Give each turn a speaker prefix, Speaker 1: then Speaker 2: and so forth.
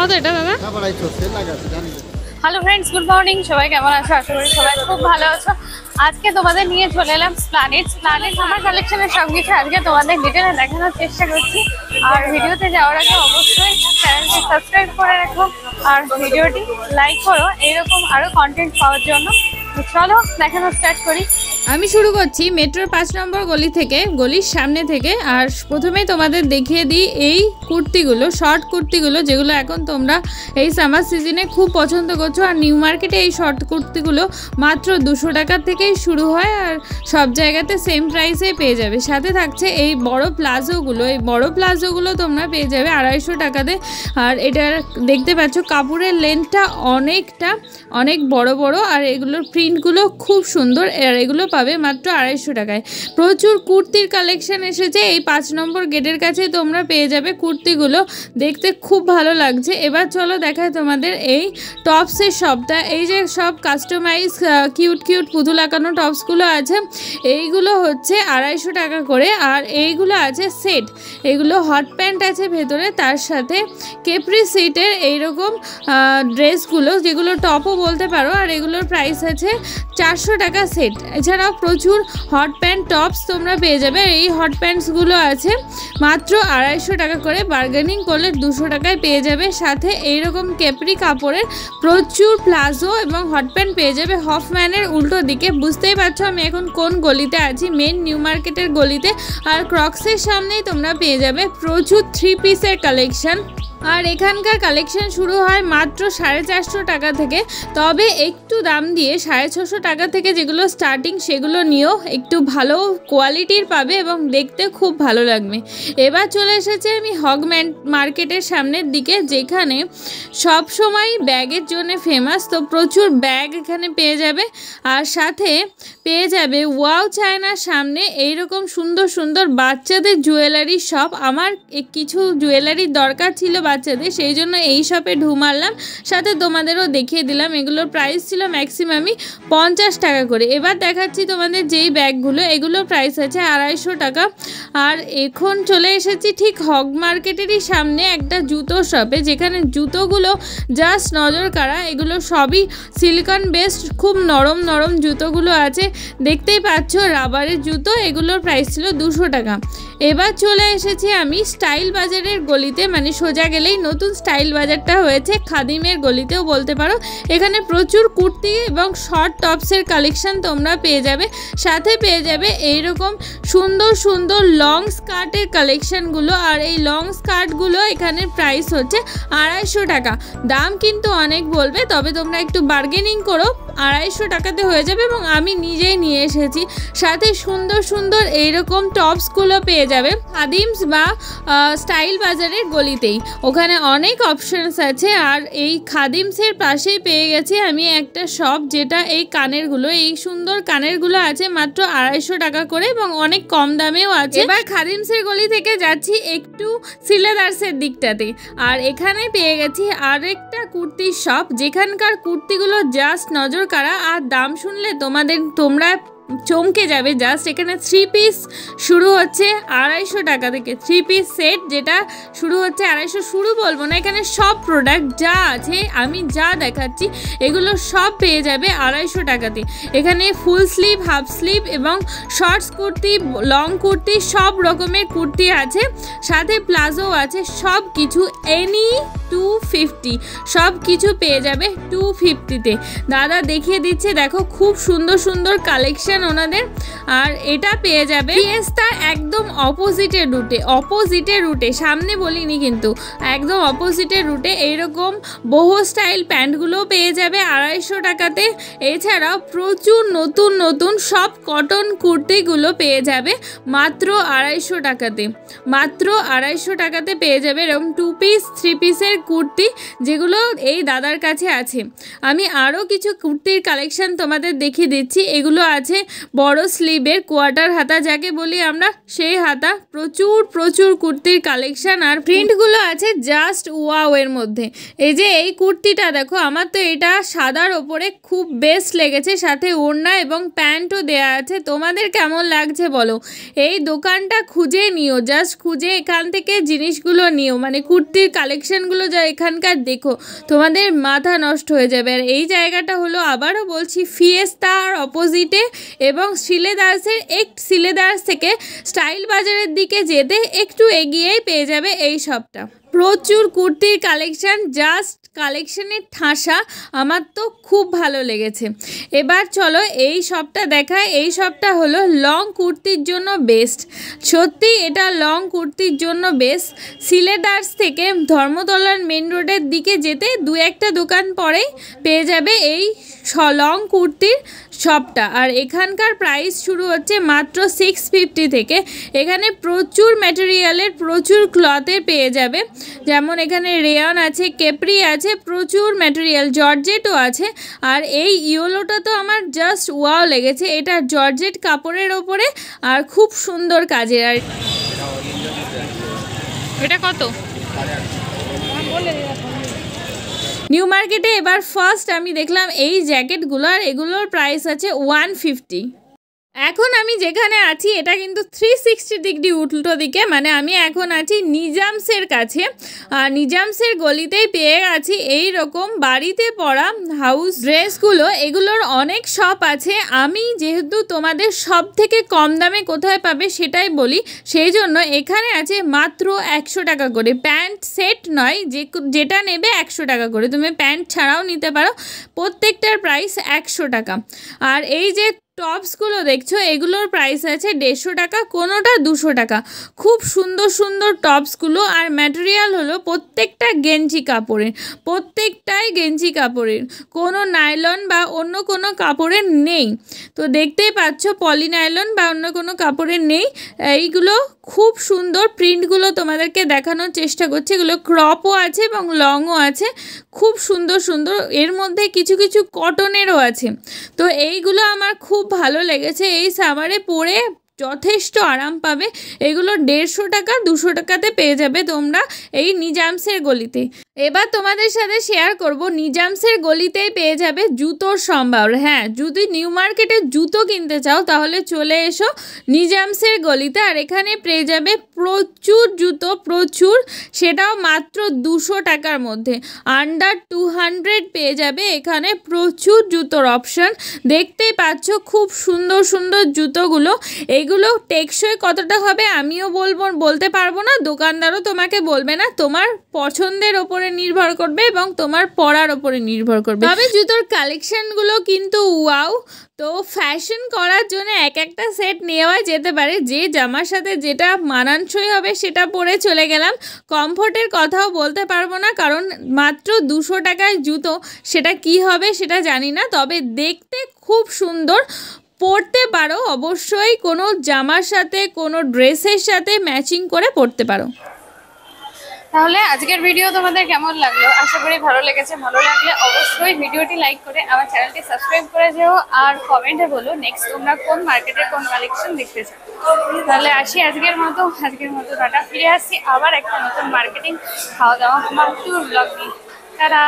Speaker 1: কত এটা দাদা? Hello friends, good morning. সবাই কেমন আছো? আশা করি সবাই খুব ভালো আছো। আজকে তোমাদের নিয়ে চলে এলাম প্ল্যানেট আমার কালেকশনের সব কিছু আজকে তোমাদের ডিটেলে দেখানোর চেষ্টা করছি। আর ভিডিওতে যাওয়ার আগে অবশ্যই চ্যানেলটি সাবস্ক্রাইব করে রাখো আর ভিডিওটি লাইক করো এইরকম আরও কন্টেন্ট পাওয়ার জন্য। চলো দেখানো স্টার্ট করি। আমি শুরু করছি মেট্রোর 5 নম্বর গলি থেকে, গলির সামনে থেকে। আর প্রথমেই তোমাদের দেখিয়ে দিই এই কুর্তিগুলো, শর্ট কুর্তিগুলো, যেগুলো এখন তোমরা এই সামার সিজনে খুব পছন্দ করছো। আর নিউ মার্কেটে এই শর্ট কুর্তিগুলো মাত্র 200 টাকার থেকেই শুরু হয়, আর সব জায়গাতে সেম প্রাইসে পেয়ে যাবে। সাথে থাকছে এই বড় প্লাজোগুলো, এই বড় প্লাজোগুলো তোমরা পেয়ে যাবে 250 টাকাতে। আর এটার দেখতে পাচ্ছ কাপড়ের লেন্থটা অনেক বড় বড়, আর এগুলোর প্রিন্টগুলো খুব সুন্দর। আর এগুলো পাবে মাত্র 250 টাকায়। প্রচুর কুর্তির কালেকশন এসেছে এই 5 নম্বর গেটের কাছে, তোমরা পেয়ে যাবে কুর্তিগুলো, দেখতে খুব ভালো লাগছে। এবার চলো দেখায় তোমাদের এই টপসের শপটা। এই যে সব কাস্টমাইজ কিউট পুতুল আঁকানো টপসগুলো আছে, এইগুলো হচ্ছে 250 টাকা করে। আর এইগুলো আছে সেট, এগুলো হট প্যান্ট আছে ভেতরে, তার সাথে কেপ্রি সেটের এইরকম ড্রেসগুলো, যেগুলো টপও বলতে পারো। আর এগুলোর প্রাইস আছে 400 টাকা সেট। এছাড়াও প্রচুর হট প্যান্ট টপস তোমরা পেয়ে যাবে। এই হট প্যান্টসগুলো আছে মাত্র 250 টাকা করে, বার্গেনিং করলে 200 টাকায় পেয়ে যাবে। সাথে এইরকম কেপ্রি কাপড়ের প্রচুর প্লাজো এবং হট প্যান্ট পেয়ে যাবে হফম্যানের উল্টো দিকে। বুঝতেই পারছো আমি এখন কোন গলিতে আছি, মেন নিউ মার্কেটের গলিতে। আর ক্রক্সের সামনেই তোমরা পেয়ে যাবে প্রচুর 3 পিসের কালেকশন। আর এখানকার কালেকশন শুরু হয় মাত্র 450 টাকা থেকে, তবে একটু দাম দিয়ে 650 টাকা থেকে যেগুলো স্টার্টিং, সেগুলো নিয়েও একটু ভালো কোয়ালিটির পাবে এবং দেখতে খুব ভালো লাগবে। এবার চলে এসেছে আমি হগ মার্কেটের সামনের দিকে, যেখানে সব সময় ব্যাগের জন্য ফেমাস। তো প্রচুর ব্যাগ এখানে পেয়ে যাবে। আর সাথে পেয়ে যাবে ওয়াও চায়নার সামনে এইরকম সুন্দর বাচ্চাদের জুয়েলারি শপ। আমার কিছু জুয়েলারির দরকার ছিল বাচ্চাদের, সেই জন্য এই শপে ঢু মারলাম। সাথে তোমাদেরও দেখিয়ে দিলাম। এগুলোর প্রাইস ছিল ম্যাক্সিমামই 50 টাকা করে। এবার দেখাচ্ছি তোমাদের যেই ব্যাগগুলো, এগুলো প্রাইস আছে 250 টাকা। আর এখন চলে এসেছি ঠিক হগ মার্কেটেরই সামনে একটা জুতো শপে, যেখানে জুতোগুলো জাস্ট নজর কাড়া। এগুলো সবই সিলিকন বেসড, খুব নরম জুতোগুলো আছে, দেখতেই পাচ্ছ রাবারের জুতো। এগুলোর প্রাইস ছিল 200 টাকা। এবার চলে এসেছি আমি স্টাইল বাজারের গলিতে, মানে সোজা গেলেই নতুন স্টাইল বাজারটা হয়েছে, খাদিমের গলিতেও বলতে পারো। এখানে প্রচুর কুর্তি এবং শর্ট টপসের কালেকশন তোমরা পেয়ে যাবে। সাথে পেয়ে যাবে এইরকম সুন্দর লং স্কার্টের কালেকশনগুলো। আর এই লং স্কার্টগুলো এখানে প্রাইস হচ্ছে 250 টাকা। দাম কিন্তু অনেক বলবে, তবে তোমরা একটু বার্গেনিং করো, 250 টাকাতে হয়ে যাবে। এবং আমি নিজেই নিয়ে এসেছি। সাথে সুন্দর এইরকম টপসগুলো পেয়ে যাবে খাদিমস বা স্টাইল বাজারের গলিতেই। ওখানে অনেক অপশনস আছে। আর এই খাদিমসের পাশেই পেয়ে গেছি আমি একটা শপ, যেটা এই কানেরগুলো, এই সুন্দর কানেরগুলো আছে মাত্র 250 টাকা করে এবং অনেক কম দামেও আছে। এবার খাদিমসের গলি থেকে যাচ্ছি একটু সিলেদার্সের দিকটাতে। আর এখানে পেয়ে গেছি আরেকটা কুর্তির শপ, যেখানকার কুর্তিগুলো জাস্ট নজর কাড়া। আর দাম শুনলে তোমরা চমকে যাবে। জাস্ট এখানে 3 পিস শুরু হচ্ছে 250 টাকা থেকে। 3 পিস সেট যেটা শুরু হচ্ছে 250, শুরু বলবো না, এখানে সব প্রোডাক্ট যা আছে আমি যা দেখাচ্ছি এগুলো সব পেয়ে যাবে 250 টাকাতে। এখানে ফুল স্লিভ, হাফ স্লিভ এবং শর্টস কুর্তি, লং কুর্তি, সব রকমের কুর্তি আছে। সাথে প্লাজো আছে, সব কিছু এনি 250, সব কিছু পেয়ে যাবে 250-তে। দাদা দেখিয়ে দিচ্ছে, দেখো খুব সুন্দর কালেকশন ওনাদের। আর এটা পেয়ে যাবে ফিয়েস্তার একদম অপোজিটের রুটে, সামনে বলিনি কিন্তু, একদম অপোজিটের রুটে এইরকম বহু স্টাইল প্যান্টগুলো পেয়ে যাবে 250 টাকাতে। এছাড়াও প্রচুর নতুন সব কটন কুর্তিগুলো পেয়ে যাবে মাত্র 250 টাকাতে। মাত্র 250 টাকাতে পেয়ে যাবে এরকম 2 পিস 3 পিসের কুর্তি, যেগুলো এই দাদার কাছে আছে। আমি আরও কিছু কুর্তির কালেকশন তোমাদের দেখিয়ে দিচ্ছি। এগুলো আছে
Speaker 2: বড় স্লিভের কোয়ার্টার হাতা যাকে বলি আমরা, সেই হাতা, প্রচুর প্রচুর কুর্তির কালেকশন আর প্রিন্টগুলো আছে জাস্ট ওয়াও এর মধ্যে। এই যে এই কুর্তিটা দেখো, আমার তো এটা সাদার ওপরে খুব বেস্ট লেগেছে, সাথে ওড়না এবং প্যান্টও দেয়া আছে। তোমাদের কেমন লাগছে বলো? এই দোকানটা খুঁজে নিও, জাস্ট খুঁজে এখান থেকে জিনিসগুলো নিও, মানে কুর্তির কালেকশনগুলো যা এখানকার দেখো তোমাদের মাথা নষ্ট হয়ে যাবে। আর এই জায়গাটা হলো, আবারও বলছি, ফিয়েস্তার অপোজিটে এবং সিলেদার্স থেকে স্টাইল বাজারের দিকে যেতে একটু এগিয়েই পেয়ে যাবে এই শপটা। প্রচুর কুর্তির কালেকশান, জাস্ট কালেকশানের ঠাসা, আমার তো খুব ভালো লেগেছে। এবার চলো এই শপটা দেখায়। এই শপটা হলো লং কুর্তির জন্য বেস্ট, সত্যি এটা লং কুর্তির জন্য বেস্ট। সিলেদার্স থেকে ধর্মতলার মেন রোডের দিকে যেতে দু একটা দোকান পরেই পেয়ে যাবে এই লং কুর্তির শপটা। আর এখানকার প্রাইস শুরু হচ্ছে মাত্র 650 থেকে। এখানে প্রচুর ম্যাটেরিয়ালের, প্রচুর ক্লথের পেয়ে যাবে, যেমন এখানে রেয়ন আছে, কেপ্রি আছে, প্রচুর ম্যাটেরিয়াল, জর্জেটও আছে। আর এই ইয়েলোটা তো আমার জাস্ট ওয়াও লেগেছে, এটা জর্জেট কাপড়ের ওপরে আর খুব সুন্দর কাজের। আর এটা কত? নিউ মার্কেটে এবার ফার্স্ট আমি দেখলাম এই জ্যাকেটগুলো, আর এগুলোর প্রাইস আছে 150। এখন আমি যেখানে আছি এটা কিন্তু 360 ডিগ্রি উল্টো দিকে, মানে আমি এখন আছি নিজামসের কাছে। আর নিজামসের গলিতেই পেয়ে গেছি এই রকম বাড়িতে পরা হাউস ড্রেসগুলো। এগুলোর অনেক শপ আছে, আমি যেহেতু তোমাদের সব থেকে কম দামে কোথায় পাবে সেটাই বলি, সেই জন্য এখানে আছে মাত্র 100 টাকা করে। প্যান্ট সেট নয়, যেটা নেবে 100 টাকা করে, তুমি প্যান্ট ছাড়াও নিতে পারো, প্রত্যেকটার প্রাইস 100 টাকা। আর এই যে টপসগুলো দেখছো এগুলোর প্রাইস আছে 150 টাকা, কোনোটা 200 টাকা। খুব সুন্দর সুন্দর টপসগুলো, আর ম্যাটেরিয়াল হলো প্রত্যেকটা গেঞ্জি কাপড়ের, প্রত্যেকটাই গেঞ্জি কাপড়ের, কোনো নাইলন বা অন্য কোনো কাপড়ের নেই। তো দেখতেই পাচ্ছ পলি নাইলন বা অন্য কোনো কাপড়ের নেই। এইগুলো খুব সুন্দর, প্রিন্টগুলো তোমাদেরকে দেখানোর চেষ্টা করছি। এগুলো ক্রপও আছে এবং লংও আছে, খুব সুন্দর সুন্দর। এর মধ্যে কিছু কিছু কটনেরও আছে। তো এইগুলো আমার খুব ভালো লেগেছে, এই সামারে পরে যথেষ্ট আরাম পাবে। এগুলো 150 টাকা 200 টাকাতে পেয়ে যাবে তোমরা এই নিজামসের গলিতে। এবার তোমাদের সাথে শেয়ার করব, নিজামসের গলিতেই পেয়ে যাবে জুতোর সম্ভার। হ্যাঁ, যদি নিউ মার্কেটে জুতো কিনতে চাও তাহলে চলে এসো নিজামসের গলিতে। আর এখানে পেয়ে যাবে প্রচুর জুতো, প্রচুর, সেটাও মাত্র 200 টাকার মধ্যে, আন্ডার 200 পেয়ে যাবে এখানে। প্রচুর জুতোর অপশন দেখতেই পাচ্ছ, খুব সুন্দর সুন্দর জুতোগুলো। এগুলো টেকসই কতটা হবে আমিও বলতে পারবো না, দোকানদারও তোমাকে বলবে না, তোমার পছন্দের ওপরে নির্ভর করবে এবং তোমার পরার ওপরে নির্ভর করবে। তবে জুতোর কালেকশনগুলো কিন্তু ওয়াও। তো ফ্যাশন করার জন্য একটা সেট নেওয়া যেতে পারে, যে জামার সাথে যেটা মানানসই হবে সেটা পরে চলে গেলাম। কমফোর্টের কথাও বলতে পারবো না, কারণ মাত্র 200 টাকায় জুতো, সেটা কি হবে সেটা জানি না, তবে দেখতে খুব সুন্দর। পরতে পারো অবশ্যই, কোনো জামার সাথে কোনো ড্রেসের সাথে ম্যাচিং করে পরতে পারো।
Speaker 1: তাহলে আজকের ভিডিও তোমাদের কেমন লাগলো? আশা করি ভালো লেগেছে। ভালো লাগলে অবশ্যই ভিডিওটি লাইক করে আমার চ্যানেলটি সাবস্ক্রাইব করে যেও, আর কমেন্টে বলো নেক্সট তোমরা কোন মার্কেটের কোন কালেকশন দেখতে চাও। তাহলে আসি আজকের মতো টাটা, ফিরে আসছি আবার একটা নতুন মার্কেটিং খাওয়া দাওয়া মাত্র ব্লগ নিয়ে। তারা